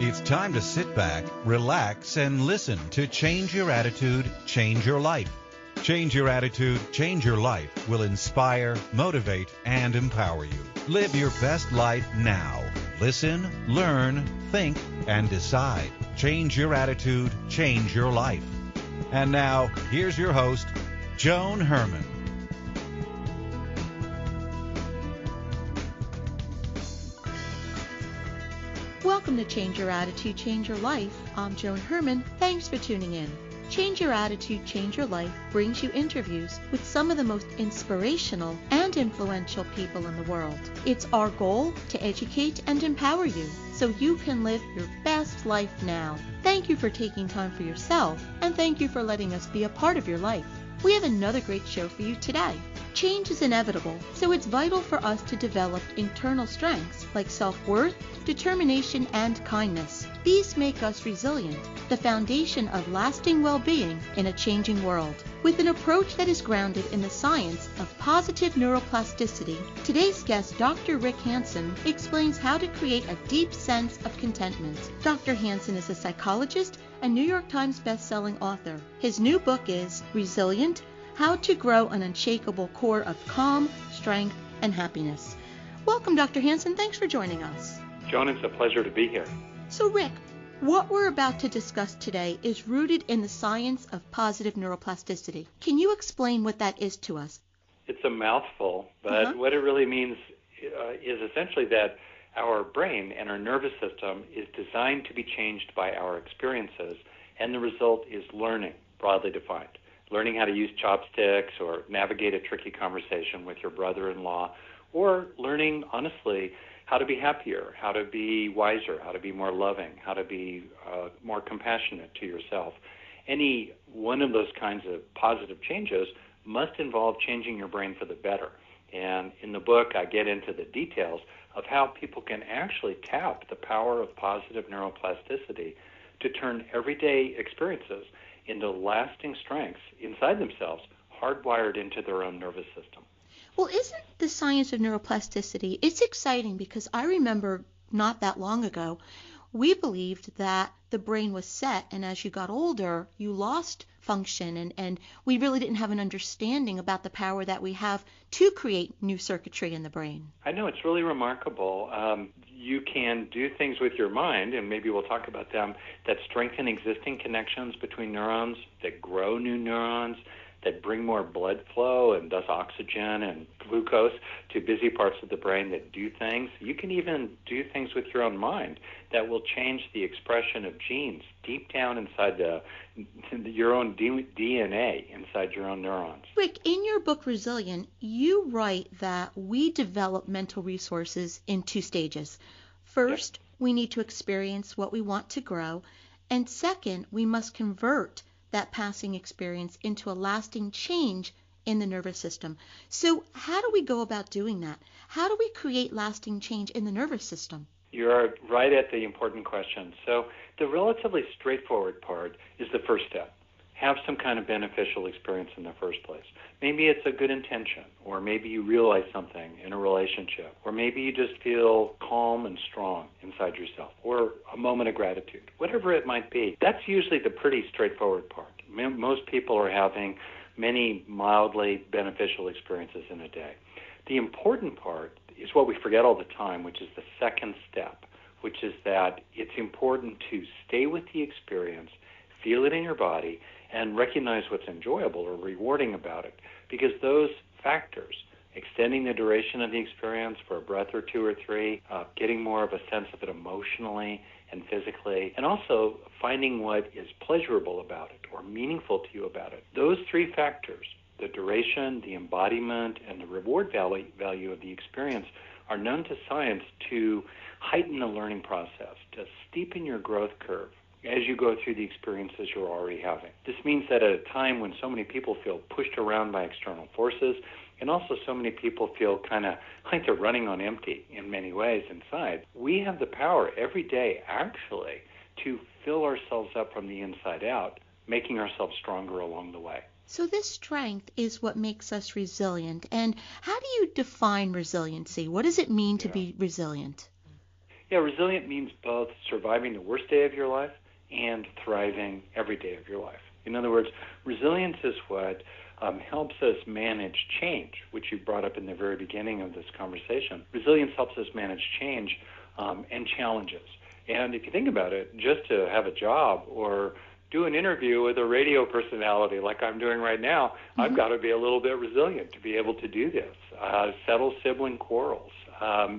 It's time to sit back, relax, and listen to Change Your Attitude, Change Your Life. Change Your Attitude, Change Your Life will inspire, motivate, and empower you. Live your best life now. Listen, learn, think, and decide. Change your attitude, change your life. And now, here's your host, Joan Herman. Welcome to Change Your Attitude, Change Your Life. I'm Joan Herman. Thanks for tuning in. Change Your Attitude, Change Your Life brings you interviews with some of the most inspirational and influential people in the world. It's our goal to educate and empower you so you can live your best life now. Thank you for taking time for yourself, and thank you for letting us be a part of your life. We have another great show for you today. Change is inevitable, so it's vital for us to develop internal strengths like self-worth, determination, and kindness. These make us resilient, the foundation of lasting well-being in a changing world. With an approach that is grounded in the science of positive neuroplasticity, today's guest, Dr. Rick Hanson, explains how to create a deep sense of contentment. Dr. Hanson is a psychologist and New York Times bestselling author. His new book is Resilient: How to Grow an Unshakable Core of Calm, Strength, and Happiness. Welcome, Dr. Hanson. Thanks for joining us. Joan, it's a pleasure to be here. So, Rick, what we're about to discuss today is rooted in the science of positive neuroplasticity. Can you explain what that is to us? It's a mouthful, but what it really means is essentially that our brain and our nervous system is designed to be changed by our experiences, and the result is learning, broadly defined. Learning how to use chopsticks or navigate a tricky conversation with your brother-in-law, or learning, honestly, how to be happier, how to be wiser, how to be more loving, how to be more compassionate to yourself. Any one of those kinds of positive changes must involve changing your brain for the better. And in the book, I get into the details of how people can actually tap the power of positive neuroplasticity to turn everyday experiences into lasting strengths inside themselves, hardwired into their own nervous system. Well, isn't the science of neuroplasticity, it's exciting because I remember not that long ago, we believed that the brain was set, and as you got older, you lost function, and we really didn't have an understanding about the power that we have to create new circuitry in the brain. I know, it's really remarkable. You can do things with your mind, and maybe we'll talk about them, that strengthen existing connections between neurons, that grow new neurons, that bring more blood flow and thus oxygen and glucose to busy parts of the brain that do things. You can even do things with your own mind that will change the expression of genes deep down inside your own DNA, inside your own neurons. Rick, in your book Resilient, you write that we develop mental resources in two stages. First, we need to experience what we want to grow, and second, we must convert that passing experience into a lasting change in the nervous system. So how do we go about doing that? How do we create lasting change in the nervous system? You're right at the important question. So the relatively straightforward part is the first step. Have some kind of beneficial experience in the first place. Maybe it's a good intention, or maybe you realize something in a relationship, or maybe you just feel calm and strong inside yourself, or a moment of gratitude. Whatever it might be, that's usually the pretty straightforward part. Most people are having many mildly beneficial experiences in a day. The important part is what we forget all the time, which is the second step, which is that it's important to stay with the experience, feel it in your body, and recognize what's enjoyable or rewarding about it. Because those factors, extending the duration of the experience for a breath or two or three, getting more of a sense of it emotionally and physically, and also finding what is pleasurable about it or meaningful to you about it. Those three factors, the duration, the embodiment, and the reward value of the experience, are known to science to heighten the learning process, to steepen your growth curve as you go through the experiences you're already having. This means that at a time when so many people feel pushed around by external forces, and also so many people feel kind of like they're running on empty in many ways inside, we have the power every day actually to fill ourselves up from the inside out, making ourselves stronger along the way. So this strength is what makes us resilient. And how do you define resiliency? What does it mean to be resilient? Yeah, resilient means both surviving the worst day of your life and thriving every day of your life. In other words, resilience is what helps us manage change, which you brought up in the very beginning of this conversation. Resilience helps us manage change and challenges. And if you think about it, just to have a job or do an interview with a radio personality like I'm doing right now, I've got to be a little bit resilient to be able to do this. Settle sibling quarrels,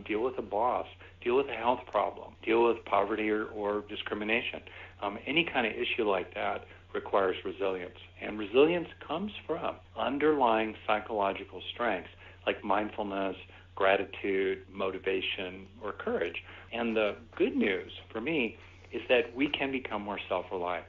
deal with a boss, deal with a health problem, deal with poverty or discrimination. Any kind of issue like that requires resilience. And resilience comes from underlying psychological strengths like mindfulness, gratitude, motivation, or courage. And the good news for me is that we can become more self-reliant.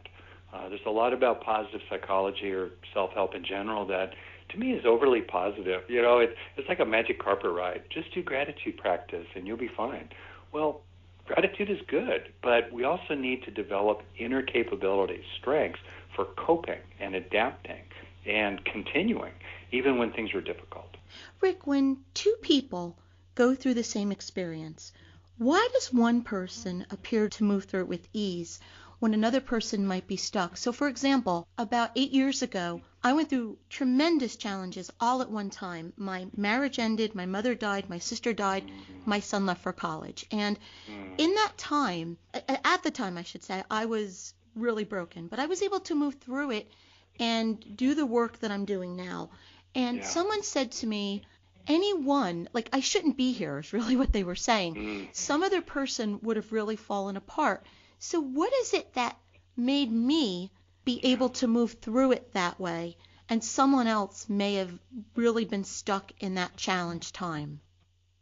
There's a lot about positive psychology or self-help in general that to me is overly positive. You know, it's like a magic carpet ride. Just do gratitude practice and you'll be fine. Well, gratitude is good, but we also need to develop inner capabilities, strengths for coping and adapting and continuing, even when things are difficult. Rick, when two people go through the same experience, why does one person appear to move through it with ease when another person might be stuck? So, for example, about 8 years ago, I went through tremendous challenges all at one time. My marriage ended, my mother died, my sister died, my son left for college. And in that time, at the time I should say, I was really broken. But I was able to move through it and do the work that I'm doing now. And someone said to me, anyone, like I shouldn't be here is really what they were saying. Some other person would have really fallen apart. So what is it that made me be able to move through it that way, and someone else may have really been stuck in that challenge time?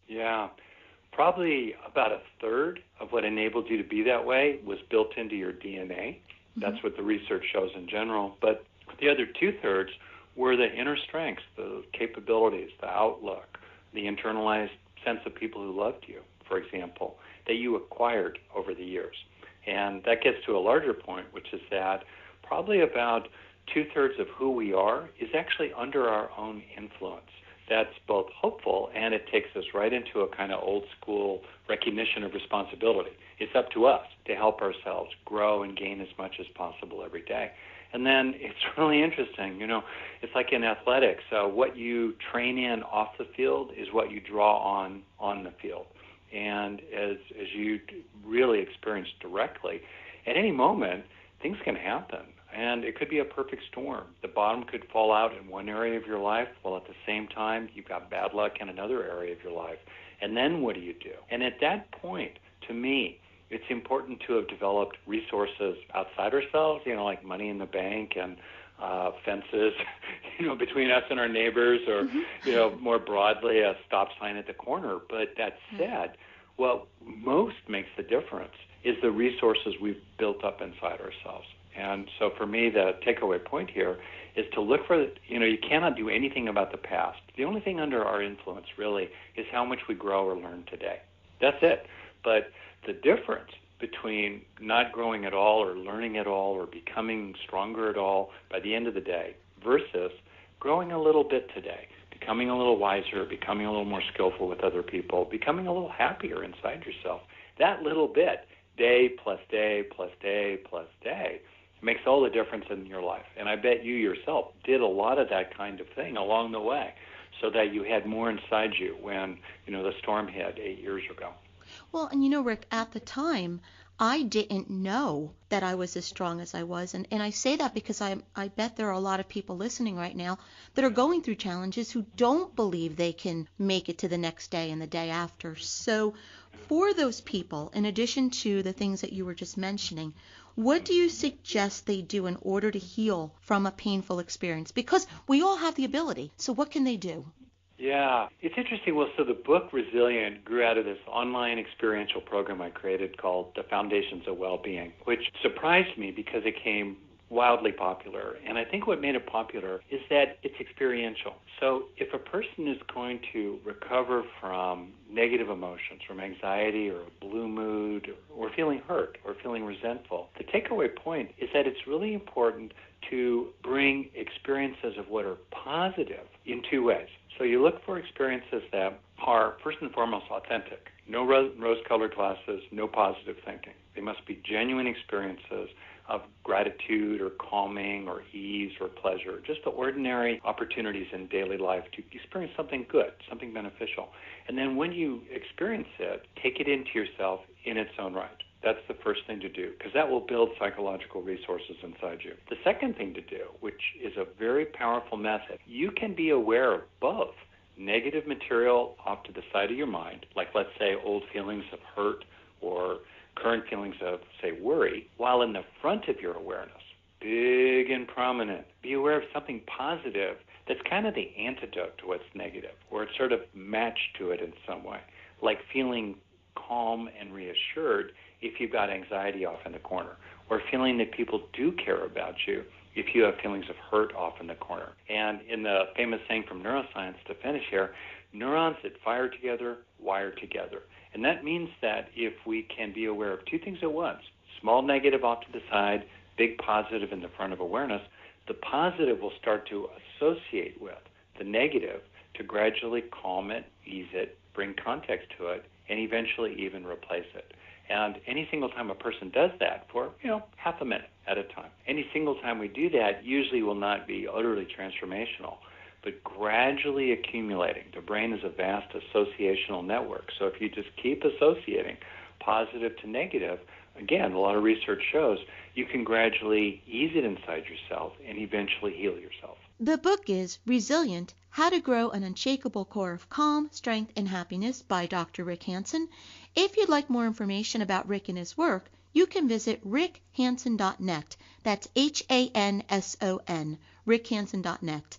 Yeah, probably about a third of what enabled you to be that way was built into your DNA. That's what the research shows in general. But the other two-thirds were the inner strengths, the capabilities, the outlook, the internalized sense of people who loved you, for example, that you acquired over the years. And that gets to a larger point, which is that probably about two-thirds of who we are is actually under our own influence. That's both hopeful, and it takes us right into a kind of old-school recognition of responsibility. It's up to us to help ourselves grow and gain as much as possible every day. And then it's really interesting, you know, it's like in athletics, what you train in off the field is what you draw on the field. And as you really experience directly, at any moment, things can happen. And it could be a perfect storm. The bottom could fall out in one area of your life, while at the same time, you've got bad luck in another area of your life. And then what do you do? And at that point, to me, it's important to have developed resources outside ourselves, you know, like money in the bank and fences, you know, between us and our neighbors, or, you know, more broadly, a stop sign at the corner. But that said, what most makes the difference is the resources we've built up inside ourselves. And so for me, the takeaway point here is to look for, you know, you cannot do anything about the past. The only thing under our influence really is how much we grow or learn today. That's it. But the difference between not growing at all or learning at all or becoming stronger at all by the end of the day versus growing a little bit today, becoming a little wiser, becoming a little more skillful with other people, becoming a little happier inside yourself, that little bit, day plus day plus day plus day, makes all the difference in your life. And I bet you yourself did a lot of that kind of thing along the way so that you had more inside you when, you know, the storm hit 8 years ago. Well, and you know, Rick, at the time, I didn't know that I was as strong as I was. And I say that because I bet there are a lot of people listening right now that are going through challenges who don't believe they can make it to the next day and the day after. So for those people, in addition to the things that you were just mentioning, what do you suggest they do in order to heal from a painful experience? Because we all have the ability. So what can they do? Yeah, it's interesting. Well, so the book Resilient grew out of this online experiential program I created called The Foundations of Well-Being, which surprised me because it came wildly popular. And I think what made it popular is that it's experiential. So if a person is going to recover from negative emotions, from anxiety or a blue mood or feeling hurt or feeling resentful, the takeaway point is that it's really important to bring experiences of what are positive in two ways. So you look for experiences that are, first and foremost, authentic. No rose-colored glasses, no positive thinking. They must be genuine experiences of gratitude or calming or ease or pleasure, just the ordinary opportunities in daily life to experience something good, something beneficial. And then when you experience it, take it into yourself in its own right. That's the first thing to do, because that will build psychological resources inside you. The second thing to do, which is a very powerful method, you can be aware of both negative material off to the side of your mind, like let's say old feelings of hurt or current feelings of, say, worry, while in the front of your awareness, big and prominent, be aware of something positive that's kind of the antidote to what's negative, or it's sort of matched to it in some way, like feeling calm and reassured if you've got anxiety off in the corner, or feeling that people do care about you if you have feelings of hurt off in the corner. And in the famous saying from neuroscience, to finish here, neurons that fire together wire together. And that means that if we can be aware of two things at once, small negative off to the side, big positive in the front of awareness, the positive will start to associate with the negative to gradually calm it, ease it, bring context to it, and eventually even replace it. And any single time a person does that for, half a minute at a time, any single time we do that usually will not be utterly transformational, but gradually accumulating. The brain is a vast associational network. So if you just keep associating positive to negative, again, a lot of research shows you can gradually ease it inside yourself and eventually heal yourself. The book is Resilient: How to Grow an Unshakable Core of Calm, Strength, and Happiness by Dr. Rick Hanson. If you'd like more information about Rick and his work, you can visit rickhanson.net. That's Hanson, rickhanson.net.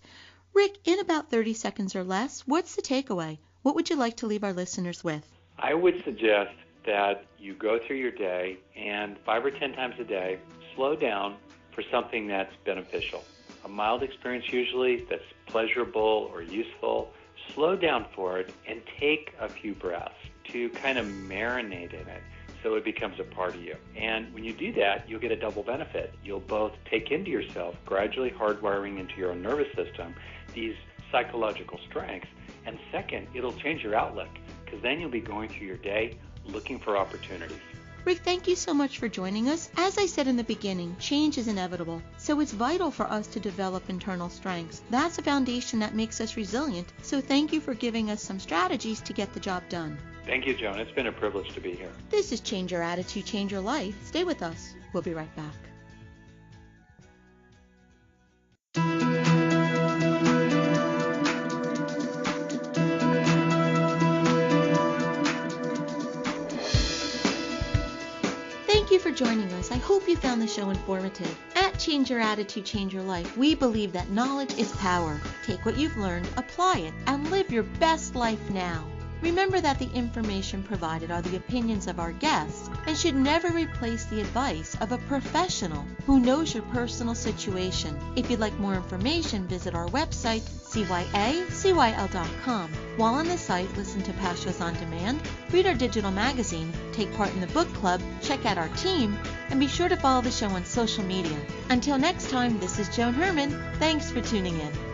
Rick, in about 30 seconds or less, what's the takeaway? What would you like to leave our listeners with? I would suggest that you go through your day and 5 or 10 times a day, slow down for something that's beneficial. A mild experience usually that's pleasurable or useful. Slow down for it and take a few breaths to kind of marinate in it so it becomes a part of you. And when you do that, you'll get a double benefit. You'll both take into yourself, gradually hardwiring into your own nervous system, these psychological strengths. And second, it'll change your outlook, because then you'll be going through your day looking for opportunities. Rick, thank you so much for joining us. As I said in the beginning, change is inevitable, so it's vital for us to develop internal strengths. That's a foundation that makes us resilient, so thank you for giving us some strategies to get the job done. Thank you, Joan. It's been a privilege to be here. This is Change Your Attitude, Change Your Life. Stay with us. We'll be right back. Thank you for joining us. I hope you found the show informative. At Change Your Attitude, Change Your Life, we believe that knowledge is power. Take what you've learned, apply it, and live your best life now. Remember that the information provided are the opinions of our guests and should never replace the advice of a professional who knows your personal situation. If you'd like more information, visit our website, CYACYL.com. While on the site, listen to past shows on demand, read our digital magazine, take part in the book club, check out our team, and be sure to follow the show on social media. Until next time, this is Joan Herman. Thanks for tuning in.